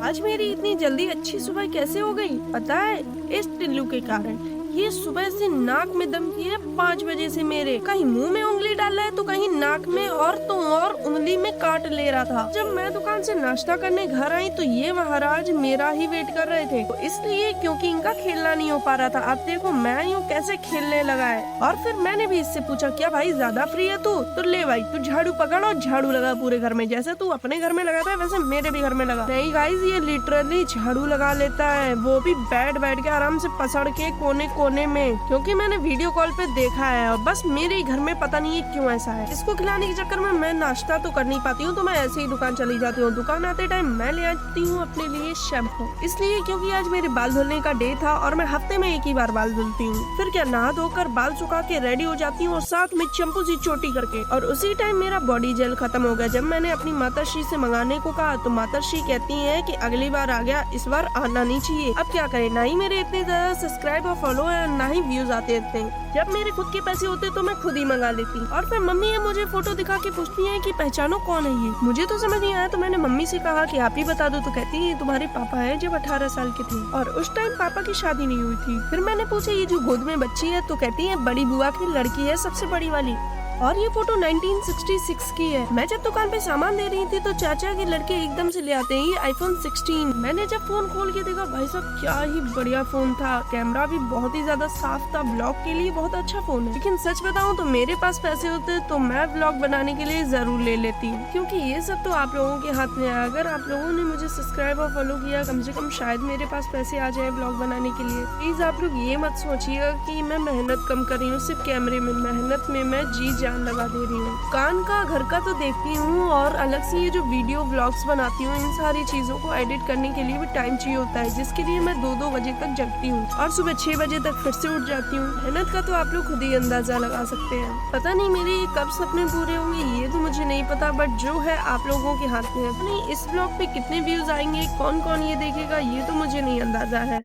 आज मेरी इतनी जल्दी अच्छी सुबह कैसे हो गई पता है? इस टिल्लू के कारण। ये सुबह से नाक में दम किए 5 बजे से मेरे, कहीं मुंह में उंगली डाल रहा है तो कहीं नाक में और तो और उंगली में काट ले रहा था। जब मैं दुकान से नाश्ता करने घर आई तो ये महाराज मेरा ही वेट कर रहे थे, तो इसलिए क्योंकि इनका खेलना नहीं हो पा रहा था। अब देखो मैं यूँ कैसे खेलने लगा है। और फिर मैंने भी इससे पूछा क्या भाई ज्यादा फ्री है तू? तो ले भाई तू झाड़ू पकड़ और झाड़ू लगा पूरे घर में, जैसे तू अपने घर में लगाता है वैसे मेरे भी घर में लगा। नहीं गाइस, ये लिटरली झाड़ू लगा लेता है, वो भी बैठ के आराम से पसड़ के कोने में, क्योंकि मैंने वीडियो कॉल पे देखा है। और बस मेरे घर में पता नहीं है क्यों ऐसा है। इसको खिलाने के चक्कर में मैं नाश्ता तो कर नहीं पाती हूँ, तो मैं ऐसे ही दुकान चली जाती हूँ। दुकान आते टाइम मैं ले आती हूँ अपने लिए शैम्पू, इसलिए क्योंकि आज मेरे बाल धुलने का डे था और मैं हफ्ते में एक ही बार बाल धुलती हूँ। फिर क्या नहा धोकर बाल सुखा के रेडी हो जाती हूँ और साथ में शैम्पू सी चोटी करके। और उसी टाइम मेरा बॉडी जेल खत्म हो गया। जब मैंने अपनी माताश्री से मंगाने को कहा तो माताश्री कहती है कि अगली बार आ गया, इस बार आना नहीं चाहिए। अब क्या करें, ना ही मेरे इतने ज्यादा सब्सक्राइब और फॉलो है, ना ही व्यूज आते इतने। जब मेरे खुद के पैसे होते तो मैं खुद ही मंगा लेती। और फिर मम्मी है मुझे फोटो दिखा के पूछती है कि पहचानो कौन है ये। मुझे तो समझ नहीं आया तो मैंने मम्मी से कहा कि आप ही बता दो, तो कहती है तुम्हारे पापा है जब 18 साल के थे, और उस टाइम पापा की शादी नहीं हुई थी। फिर मैंने पूछा ये जो गोद में बच्ची है, तो कहती है बड़ी बुआ की लड़की है, सबसे बड़ी वाली। और ये फोटो 1966 की है। मैं जब दुकान पे सामान दे रही थी तो चाचा के लड़के एकदम से ले आते हैं ये iPhone 16। मैंने जब फोन खोल के देखा, भाई साहब क्या ही बढ़िया फोन था, कैमरा भी बहुत ही ज्यादा साफ था, ब्लॉग के लिए बहुत अच्छा फोन है। लेकिन सच बताऊं तो मेरे पास पैसे होते तो मैं ब्लॉग बनाने के लिए जरूर ले लेती, क्योंकि ये सब तो आप लोगों के हाथ में है। अगर आप लोगों ने मुझे सब्सक्राइब और फॉलो किया, कम से कम शायद मेरे पास पैसे आ जाए ब्लॉग बनाने के लिए। प्लीज आप लोग ये मत सोचिएगा कि मैं मेहनत कम कर रही हूँ, सिर्फ कैमरे में मेहनत में मैं जी लगा दे रही हूँ। कान का घर का तो देखती हूँ, और अलग से ये जो वीडियो व्लॉग्स बनाती हूँ, इन सारी चीजों को एडिट करने के लिए भी टाइम चाहिए होता है, जिसके लिए मैं 2-2 बजे तक जगती हूँ और सुबह 6 बजे तक फिर से उठ जाती हूँ। मेहनत का तो आप लोग खुद ही अंदाजा लगा सकते हैं। पता नहीं मेरे कब सपने पूरे होंगे ये तो मुझे नहीं पता, बट जो है आप लोगों के हाथ में है। नहीं, इस ब्लॉग पे कितने व्यूज आएंगे, कौन कौन ये देखेगा, ये तो मुझे नहीं अंदाजा है।